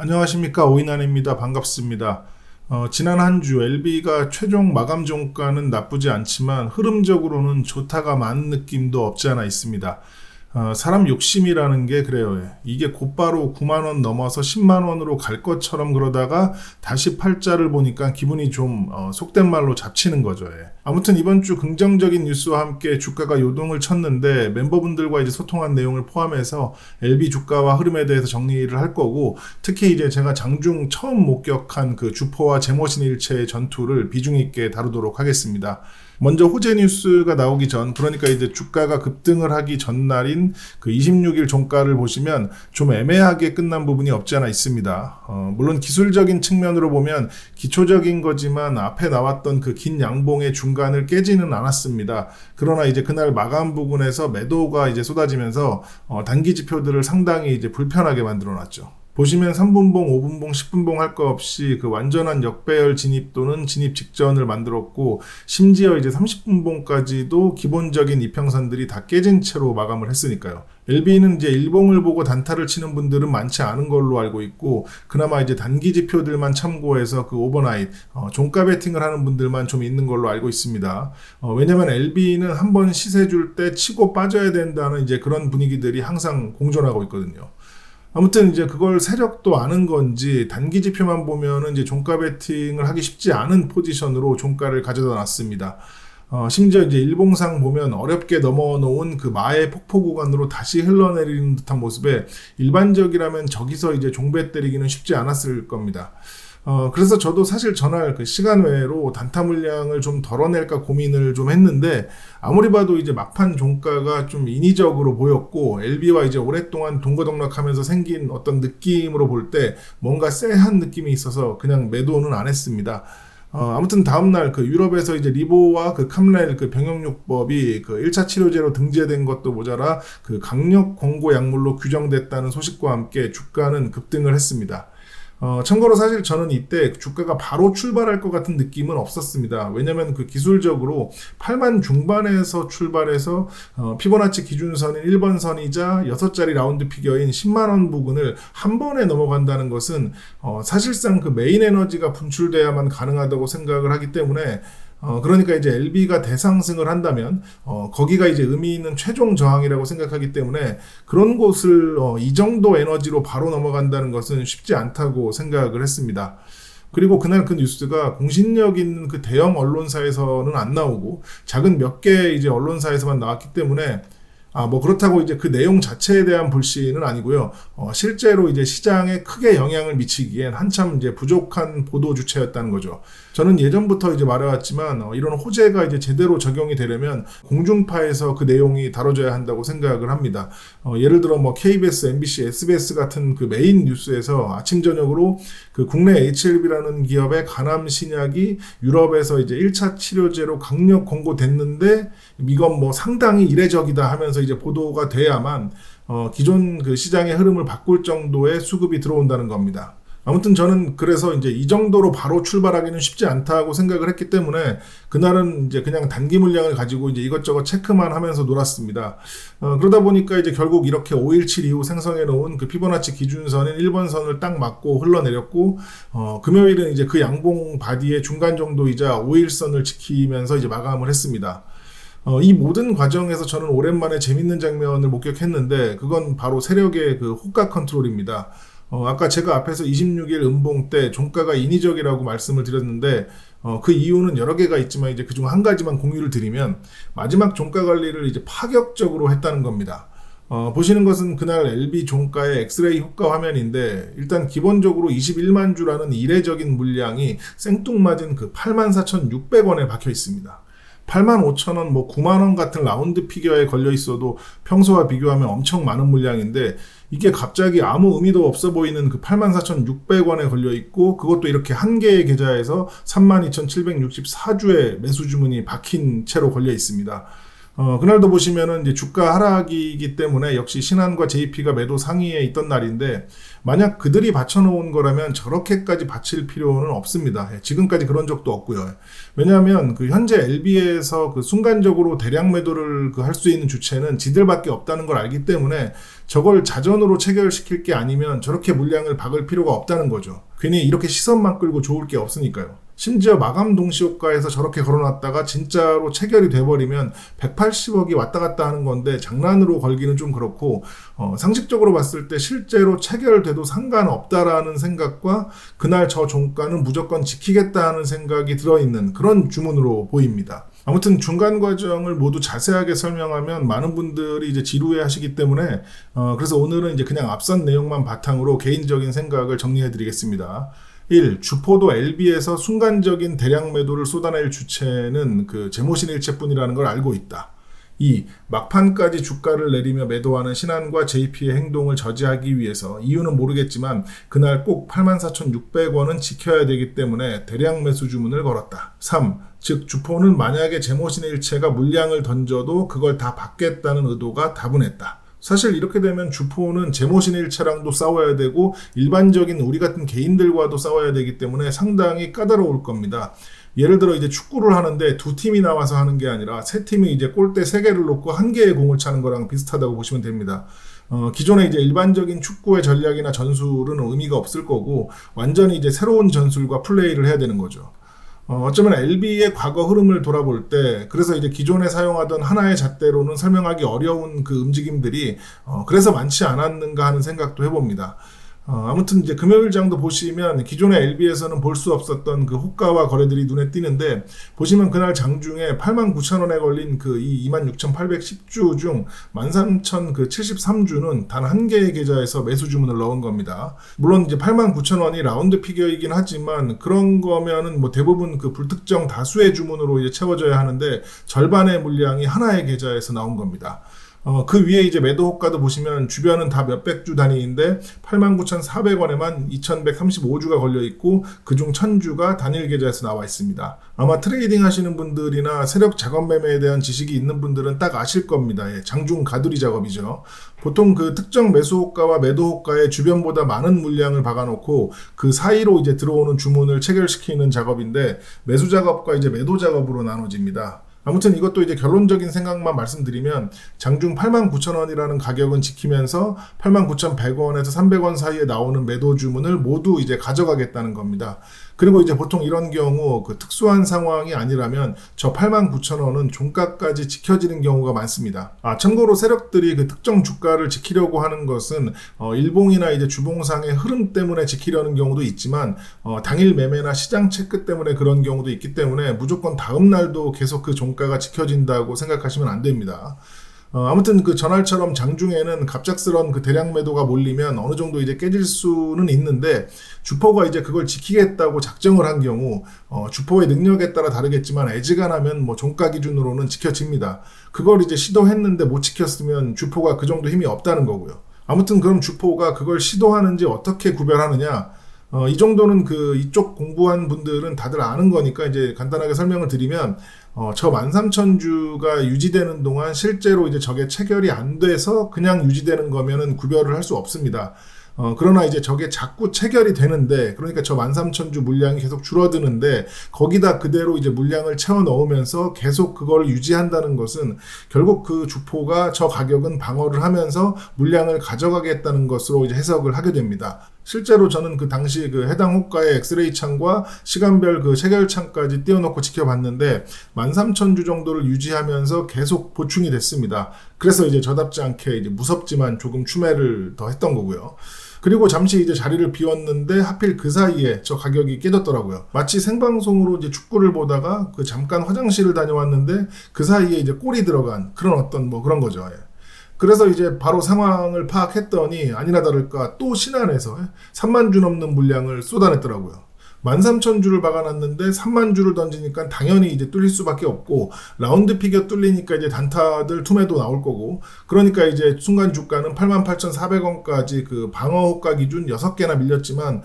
안녕하십니까, 오인환입니다. 반갑습니다. 지난 한 주 LB가 최종 마감 종가는 나쁘지 않지만 흐름적으로는 좋다가 많은 느낌도 없지 않아 있습니다. 사람 욕심이라는 게 그래요. 이게 곧바로 9만 원 넘어서 10만 원으로 갈 것처럼 그러다가 다시 팔자를 보니까 기분이 좀 속된 말로 잡치는 거죠. 아무튼 이번 주 긍정적인 뉴스와 함께 주가가 요동을 쳤는데 멤버분들과 이제 소통한 내용을 포함해서 LB 주가와 흐름에 대해서 정리를 할 거고, 특히 이제 제가 장중 처음 목격한 그 주포와 제머신 일체의 전투를 비중 있게 다루도록 하겠습니다. 먼저 호재 뉴스가 나오기 전, 그러니까 이제 주가가 급등을 하기 전날인 그 26일 종가를 보시면 좀 애매하게 끝난 부분이 없지 않아 있습니다. 물론 기술적인 측면으로 보면 기초적인 거지만 앞에 나왔던 그 긴 양봉의 중간을 깨지는 않았습니다. 그러나 이제 그날 마감 부근에서 매도가 이제 쏟아지면서 단기 지표들을 상당히 이제 불편하게 만들어 놨죠. 보시면 3분봉, 5분봉, 10분봉 할 거 없이 그 완전한 역배열 진입 또는 진입 직전을 만들었고, 심지어 이제 30분봉까지도 기본적인 이평선들이 다 깨진 채로 마감을 했으니까요. LB는 이제 일봉을 보고 단타를 치는 분들은 많지 않은 걸로 알고 있고, 그나마 이제 단기 지표들만 참고해서 그 오버나잇, 종가 베팅을 하는 분들만 좀 있는 걸로 알고 있습니다. 왜냐면 LB는 한번 시세 줄 때 치고 빠져야 된다는 이제 그런 분위기들이 항상 공존하고 있거든요. 아무튼 이제 그걸 세력도 아는 건지 단기 지표만 보면은 이제 종가 베팅을 하기 쉽지 않은 포지션으로 종가를 가져다 놨습니다. 심지어 이제 일봉상 보면 어렵게 넘어놓은 그 마의 폭포 구간으로 다시 흘러내리는 듯한 모습에 일반적이라면 저기서 이제 종배 때리기는 쉽지 않았을 겁니다. 그래서 저도 사실 전날 그 시간 외로 단타 물량을 좀 덜어낼까 고민을 좀 했는데, 아무리 봐도 이제 막판 종가가 좀 인위적으로 보였고, LB와 이제 오랫동안 동거동락하면서 생긴 어떤 느낌으로 볼 때 뭔가 쎄한 느낌이 있어서 그냥 매도는 안 했습니다. 아무튼 다음날 그 유럽에서 이제 리보와 그 캄렐 그 병역요법이 그 1차 치료제로 등재된 것도 모자라 그 강력 권고 약물로 규정됐다는 소식과 함께 주가는 급등을 했습니다. 참고로 사실 저는 이때 주가가 바로 출발할 것 같은 느낌은 없었습니다. 왜냐면 그 기술적으로 8만 중반에서 출발해서 피보나치 기준선인 1번 선이자 6자리 라운드 피겨인 10만원 부근을 한 번에 넘어간다는 것은 사실상 그 메인 에너지가 분출돼야만 가능하다고 생각을 하기 때문에, 그러니까 이제 LB가 대상승을 한다면 거기가 이제 의미 있는 최종 저항이라고 생각하기 때문에 그런 곳을 이 정도 에너지로 바로 넘어간다는 것은 쉽지 않다고 생각을 했습니다. 그리고 그날 그 뉴스가 공신력 있는 그 대형 언론사에서는 안 나오고 작은 몇 개 이제 언론사에서만 나왔기 때문에 뭐 그렇다고 이제 그 내용 자체에 대한 불신은 아니고요. 실제로 이제 시장에 크게 영향을 미치기엔 한참 이제 부족한 보도 주체였다는 거죠. 저는 예전부터 이제 말해왔지만 이런 호재가 이제 제대로 적용이 되려면 공중파에서 그 내용이 다뤄져야 한다고 생각을 합니다. 예를 들어 뭐 KBS, MBC, SBS 같은 그 메인 뉴스에서 아침 저녁으로 그 국내 HLB라는 기업의 간암 신약이 유럽에서 이제 1차 치료제로 강력 권고됐는데 이건 뭐 상당히 이례적이다 하면서 이제 보도가 돼야만 기존 그 시장의 흐름을 바꿀 정도의 수급이 들어온다는 겁니다. 아무튼 저는 그래서 이제 이 정도로 바로 출발하기는 쉽지 않다고 생각을 했기 때문에 그날은 이제 그냥 단기 물량을 가지고 이제 이것저것 체크만 하면서 놀았습니다. 그러다 보니까 이제 결국 이렇게 5.17 이후 생성해 놓은 그 피보나치 기준선인 1번 선을 딱 맞고 흘러내렸고, 금요일은 이제 그 양봉 바디의 중간 정도이자 5일선을 지키면서 이제 마감을 했습니다. 이 모든 과정에서 저는 오랜만에 재밌는 장면을 목격했는데, 그건 바로 세력의 그 호가 컨트롤입니다. 아까 제가 앞에서 26일 음봉 때 종가가 인위적이라고 말씀을 드렸는데, 그 이유는 여러 개가 있지만 이제 그중 한 가지만 공유를 드리면, 마지막 종가 관리를 이제 파격적으로 했다는 겁니다. 보시는 것은 그날 LB 종가의 엑스레이 효과 화면인데, 일단 기본적으로 21만 주라는 이례적인 물량이 생뚱맞은 그 84,600원에 박혀 있습니다. 85,000원, 뭐 9만원 같은 라운드 피겨에 걸려 있어도 평소와 비교하면 엄청 많은 물량인데, 이게 갑자기 아무 의미도 없어 보이는 그 84,600원에 걸려 있고, 그것도 이렇게 한 개의 계좌에서 32,764주의 매수 주문이 박힌 채로 걸려 있습니다. 그날도 보시면은 이제 주가 하락이기 때문에 역시 신한과 JP가 매도 상위에 있던 날인데, 만약 그들이 받쳐놓은 거라면 저렇게까지 받칠 필요는 없습니다. 지금까지 그런 적도 없고요. 왜냐하면 그 현재 LB에서 그 순간적으로 대량 매도를 할 수 있는 주체는 지들밖에 없다는 걸 알기 때문에 저걸 자전으로 체결시킬 게 아니면 저렇게 물량을 박을 필요가 없다는 거죠. 괜히 이렇게 시선만 끌고 좋을 게 없으니까요. 심지어 마감 동시효과에서 저렇게 걸어놨다가 진짜로 체결이 돼버리면 180억이 왔다 갔다 하는 건데 장난으로 걸기는 좀 그렇고, 상식적으로 봤을 때 실제로 체결돼도 상관없다라는 생각과 그날 저 종가는 무조건 지키겠다 하는 생각이 들어있는 그런 주문으로 보입니다. 아무튼 중간 과정을 모두 자세하게 설명하면 많은 분들이 이제 지루해 하시기 때문에 그래서 오늘은 이제 그냥 앞선 내용만 바탕으로 개인적인 생각을 정리해 드리겠습니다. 1. 주포도 LB에서 순간적인 대량 매도를 쏟아낼 주체는 그 제모신일체뿐이라는 걸 알고 있다. 2. 막판까지 주가를 내리며 매도하는 신한과 JP의 행동을 저지하기 위해서 이유는 모르겠지만 그날 꼭 84,600원은 지켜야 되기 때문에 대량 매수 주문을 걸었다. 3. 즉 주포는 만약에 제모신일체가 물량을 던져도 그걸 다 받겠다는 의도가 다분했다. 사실 이렇게 되면 주포는 제모신일체랑도 싸워야 되고 일반적인 우리 같은 개인들과도 싸워야 되기 때문에 상당히 까다로울 겁니다. 예를 들어 이제 축구를 하는데 두 팀이 나와서 하는 게 아니라 세 팀이 이제 골대 3개를 놓고 한 개의 공을 차는 거랑 비슷하다고 보시면 됩니다. 기존에 이제 일반적인 축구의 전략이나 전술은 의미가 없을 거고 완전히 이제 새로운 전술과 플레이를 해야 되는 거죠. 어쩌면 LB의 과거 흐름을 돌아볼 때 그래서 이제 기존에 사용하던 하나의 잣대로는 설명하기 어려운 그 움직임들이 그래서 많지 않았는가 하는 생각도 해봅니다. 아무튼 이제 금요일장도 보시면 기존의 LB에서는 볼 수 없었던 그 호가와 거래들이 눈에 띄는데, 보시면 그날 장중에 89,000원에 걸린 그 이 26,810주 중 13,073주는 단 한 개의 계좌에서 매수 주문을 넣은 겁니다. 물론 이제 89,000원이 라운드 피겨이긴 하지만 그런 거면은 뭐 대부분 그 불특정 다수의 주문으로 이제 채워져야 하는데 절반의 물량이 하나의 계좌에서 나온 겁니다. 그 위에 이제 매도 호가도 보시면 주변은 다 몇백 주 단위인데 89,400원에만 2,135주가 걸려 있고 그중 1,000주가 단일 계좌에서 나와 있습니다. 아마 트레이딩 하시는 분들이나 세력 작업 매매에 대한 지식이 있는 분들은 딱 아실 겁니다. 장중 가두리 작업이죠. 보통 그 특정 매수 호가와 매도 호가의 주변보다 많은 물량을 박아놓고 그 사이로 이제 들어오는 주문을 체결시키는 작업인데, 매수 작업과 이제 매도 작업으로 나눠집니다. 아무튼 이것도 이제 결론적인 생각만 말씀드리면 장중 89,000원이라는 가격은 지키면서 89,100원에서 300원 사이에 나오는 매도 주문을 모두 이제 가져가겠다는 겁니다. 그리고 이제 보통 이런 경우 그 특수한 상황이 아니라면 저 89,000원은 종가까지 지켜지는 경우가 많습니다. 참고로 세력들이 그 특정 주가를 지키려고 하는 것은 일봉이나 이제 주봉상의 흐름 때문에 지키려는 경우도 있지만 당일 매매나 시장 체크 때문에 그런 경우도 있기 때문에 무조건 다음 날도 계속 그 종가가 지켜진다고 생각하시면 안 됩니다. 아무튼 그 전날처럼 장중에는 갑작스런 그 대량 매도가 몰리면 어느 정도 이제 깨질 수는 있는데, 주포가 이제 그걸 지키겠다고 작정을 한 경우 주포의 능력에 따라 다르겠지만 애지간하면 뭐 종가 기준으로는 지켜집니다. 그걸 이제 시도했는데 못 지켰으면 주포가 그 정도 힘이 없다는 거고요. 아무튼 그럼 주포가 그걸 시도하는지 어떻게 구별하느냐? 이 정도는 그 이쪽 공부한 분들은 다들 아는 거니까 이제 간단하게 설명을 드리면, 저 13,000주가 유지되는 동안 실제로 이제 저게 체결이 안 돼서 그냥 유지되는 거면은 구별을 할 수 없습니다. 그러나 이제 저게 자꾸 체결이 되는데, 그러니까 저 13,000주 물량이 계속 줄어드는데 거기다 그대로 이제 물량을 채워 넣으면서 계속 그걸 유지한다는 것은 결국 그 주포가 저 가격은 방어를 하면서 물량을 가져가겠다는 것으로 이제 해석을 하게 됩니다. 실제로 저는 그 당시 그 해당 호가의 엑스레이 창과 시간별 그 체결 창까지 띄워놓고 지켜봤는데 13,000주 정도를 유지하면서 계속 보충이 됐습니다. 그래서 이제 저답지 않게 이제 무섭지만 조금 추매를 더 했던 거고요. 그리고 잠시 이제 자리를 비웠는데 하필 그 사이에 저 가격이 깨졌더라고요. 마치 생방송으로 이제 축구를 보다가 그 잠깐 화장실을 다녀왔는데 그 사이에 이제 골이 들어간 그런 어떤 뭐 그런 거죠. 그래서 이제 바로 상황을 파악했더니 아니나 다를까 또 신한에서 3만 주 넘는 물량을 쏟아냈더라고요. 13,000주를 박아놨는데 3만 주를 던지니까 당연히 이제 뚫릴 수밖에 없고, 라운드 피겨 뚫리니까 이제 단타들 투매도 나올 거고, 그러니까 이제 순간 주가는 88,400원까지 그 방어 호가 기준 6개나 밀렸지만,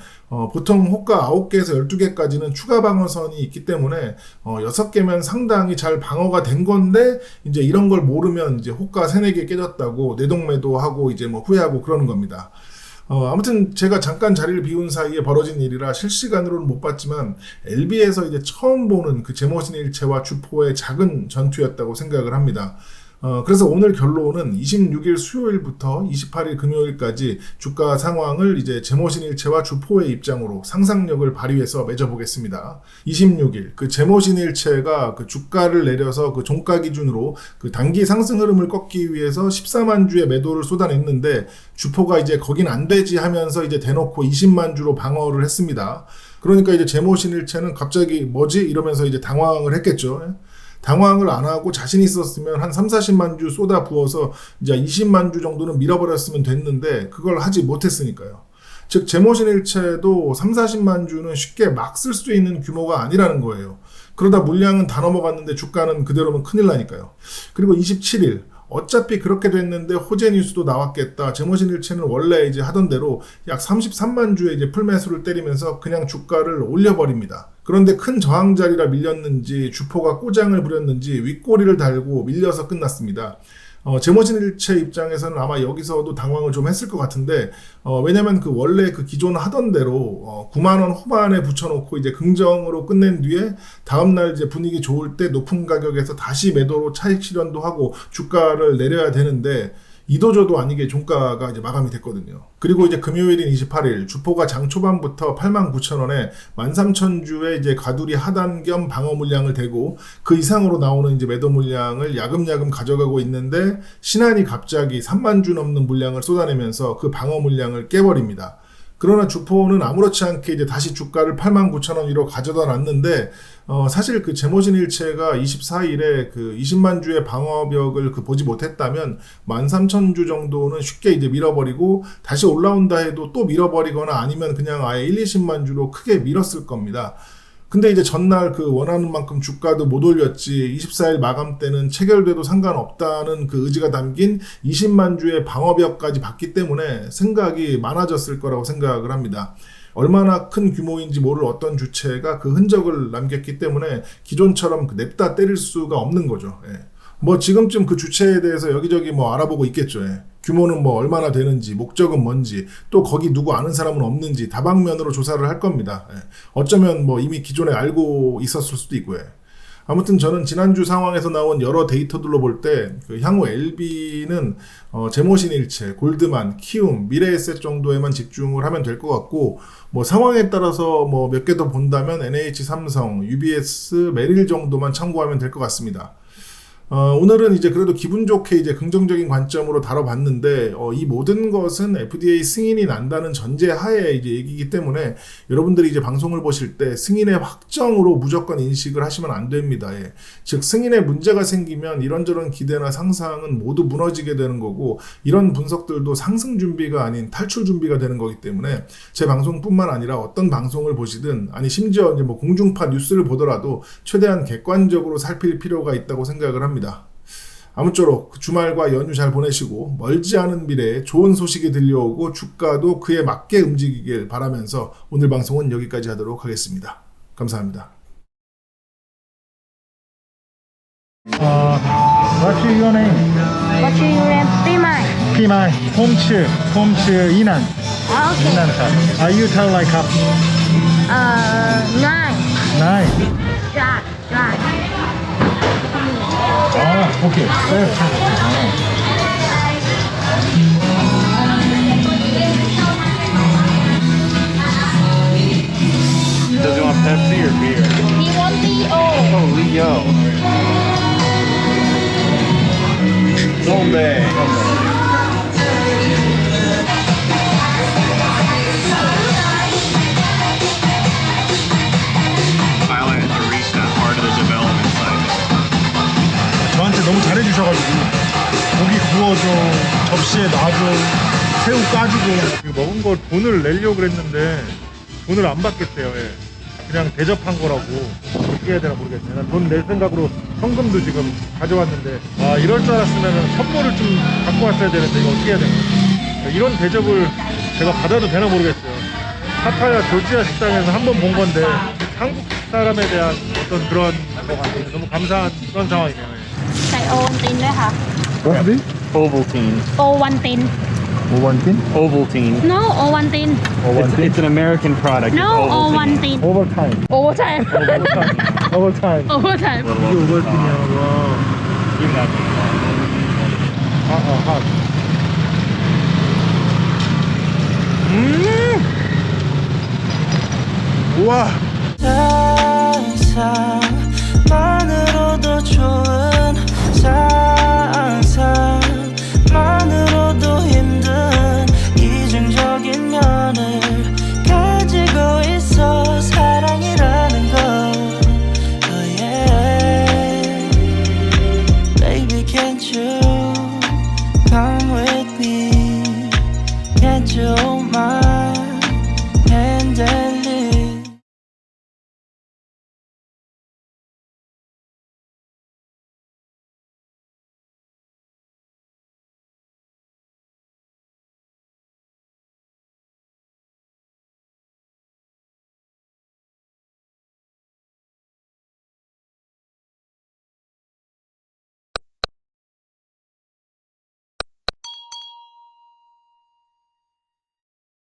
보통 호가 9개에서 12개까지는 추가 방어선이 있기 때문에 6개면 상당히 잘 방어가 된 건데, 이제 이런 걸 모르면 이제 호가 3, 4개 깨졌다고 내동매도 하고 이제 뭐 후회하고 그러는 겁니다. 아무튼 제가 잠깐 자리를 비운 사이에 벌어진 일이라 실시간으로는 못 봤지만, LB에서 이제 처음 보는 그 제모신 일체와 주포의 작은 전투였다고 생각을 합니다. 그래서 오늘 결론은 26일 수요일부터 28일 금요일까지 주가 상황을 이제 제모신 일체와 주포의 입장으로 상상력을 발휘해서 맺어보겠습니다. 26일 그 제모신 일체가 그 주가를 내려서 그 종가 기준으로 그 단기 상승 흐름을 꺾기 위해서 14만 주의 매도를 쏟아냈는데, 주포가 이제 거긴 안 되지 하면서 이제 대놓고 20만 주로 방어를 했습니다. 그러니까 이제 제모신 일체는 갑자기 뭐지? 이러면서 이제 당황을 했겠죠. 당황을 안 하고 자신 있었으면 한 3, 40만 주 쏟아 부어서 이제 20만 주 정도는 밀어버렸으면 됐는데, 그걸 하지 못했으니까요. 즉 제모신 일체도 3, 40만 주는 쉽게 막 쓸 수 있는 규모가 아니라는 거예요. 그러다 물량은 다 넘어갔는데 주가는 그대로면 큰일 나니까요. 그리고 27일 어차피 그렇게 됐는데 호재 뉴스도 나왔겠다. 제모신 일체는 원래 이제 하던 대로 약 33만 주의 이제 풀매수를 때리면서 그냥 주가를 올려버립니다. 그런데 큰 저항 자리라 밀렸는지 주포가 꼬장을 부렸는지 윗꼬리를 달고 밀려서 끝났습니다. 제모신 일체 입장에서는 아마 여기서도 당황을 좀 했을 것 같은데, 왜냐면 그 원래 그 기존 하던 대로 9만원 후반에 붙여놓고 이제 긍정으로 끝낸 뒤에 다음날 이제 분위기 좋을 때 높은 가격에서 다시 매도로 차익 실현도 하고 주가를 내려야 되는데, 이도저도 아니게 종가가 이제 마감이 됐거든요. 그리고 이제 금요일인 28일 주포가 장 초반부터 89,000원에 13,000주의 이제 가두리 하단 겸 방어 물량을 대고 그 이상으로 나오는 이제 매도 물량을 야금야금 가져가고 있는데, 신한이 갑자기 3만 주 넘는 물량을 쏟아내면서 그 방어 물량을 깨버립니다. 그러나 주포는 아무렇지 않게 이제 다시 주가를 89,000원 위로 가져다 놨는데, 사실 그 제모신 일체가 24일에 그 20만 주의 방어벽을 보지 못했다면 13,000주 정도는 쉽게 이제 밀어버리고, 다시 올라온다 해도 또 밀어버리거나 아니면 그냥 아예 1, 20만 주로 크게 밀었을 겁니다. 근데 이제 전날 그 원하는 만큼 주가도 못 올렸지, 24일 마감 때는 체결돼도 상관없다는 그 의지가 담긴 20만 주의 방어벽까지 봤기 때문에 생각이 많아졌을 거라고 생각을 합니다. 얼마나 큰 규모인지 모를 어떤 주체가 그 흔적을 남겼기 때문에 기존처럼 냅다 때릴 수가 없는 거죠. 뭐 지금쯤 그 주체에 대해서 여기저기 뭐 알아보고 있겠죠. 규모는 뭐 얼마나 되는지, 목적은 뭔지, 또 거기 누구 아는 사람은 없는지 다방면으로 조사를 할 겁니다. 어쩌면 뭐 이미 기존에 알고 있었을 수도 있고요. 아무튼 저는 지난주 상황에서 나온 여러 데이터들로 볼 때 그 향후 LB는 제모신 일체, 골드만, 키움, 미래에셋 정도에만 집중을 하면 될 것 같고, 뭐 상황에 따라서 뭐 몇 개 더 본다면 NH, 삼성, UBS, 메릴 정도만 참고하면 될 것 같습니다. 오늘은 이제 그래도 기분 좋게 이제 긍정적인 관점으로 다뤄봤는데, 이 모든 것은 FDA 승인이 난다는 전제 하에 이제 얘기이기 때문에 여러분들이 이제 방송을 보실 때 승인의 확정으로 무조건 인식을 하시면 안 됩니다. 즉 승인에 문제가 생기면 이런저런 기대나 상상은 모두 무너지게 되는 거고, 이런 분석들도 상승 준비가 아닌 탈출 준비가 되는 거기 때문에 제 방송뿐만 아니라 어떤 방송을 보시든, 아니 심지어 이제 뭐 공중파 뉴스를 보더라도 최대한 객관적으로 살필 필요가 있다고 생각을 합니다. 아무쪼록 주말과 연휴 잘 보내시고 멀지 않은 미래에 좋은 소식이 들려오고 주가도 그에 맞게 움직이길 바라면서 오늘 방송은 여기까지 하도록 하겠습니다. 감사합니다. What's your name? What's your name? Pimai. Pimai. 홈츠 이난. Okay. 이난 사. Are you tell like up? 9. 9. Drive. 오케이. Does he want Pepsi or beer? He wants Leo. Oh, Leo. Someday. Pilot to reach that part of the development cycle. 저한테 너무 잘해주셔가지고 고기 구워줘, 접시에 놔줘, 새우 까주고. 이거 먹은 거 돈을 내려고 그랬는데 돈을 안 받겠대요. 그냥 대접한 거라고 어떻게 해야 되나 모르겠네. 난 돈 낼 생각으로 현금도 지금 가져왔는데 아 이럴 줄 알았으면 선물을 좀 갖고 왔어야 되는데 이거 어떻게 해야 되나. 이런 대접을 제가 받아도 되나 모르겠어요. 파타야 조지아 식당에서 한 번 본 건데 한국 사람에 대한 어떤 그런 거 같아요. 너무 감사한 그런 상황이네요. ใส่โอวันตินด้วยค่ะ 뭐지? Ovaltine. โอวันติน 오반틴? Ovaltine. no โอวันติน It's an American product. no It's โอวันติน 오버타임. โอเวอร์ไทม์ 오버타임. โอเวอร์ไทม์ 이게 오버타임이야. 와. Give that to me. 핫. 우와. 상상만으로도 좋은 상상만으로도 힘든 이중적인 면을 가지고 있어 사랑이라는 걸 oh yeah. Baby can't you come with me can't you hold my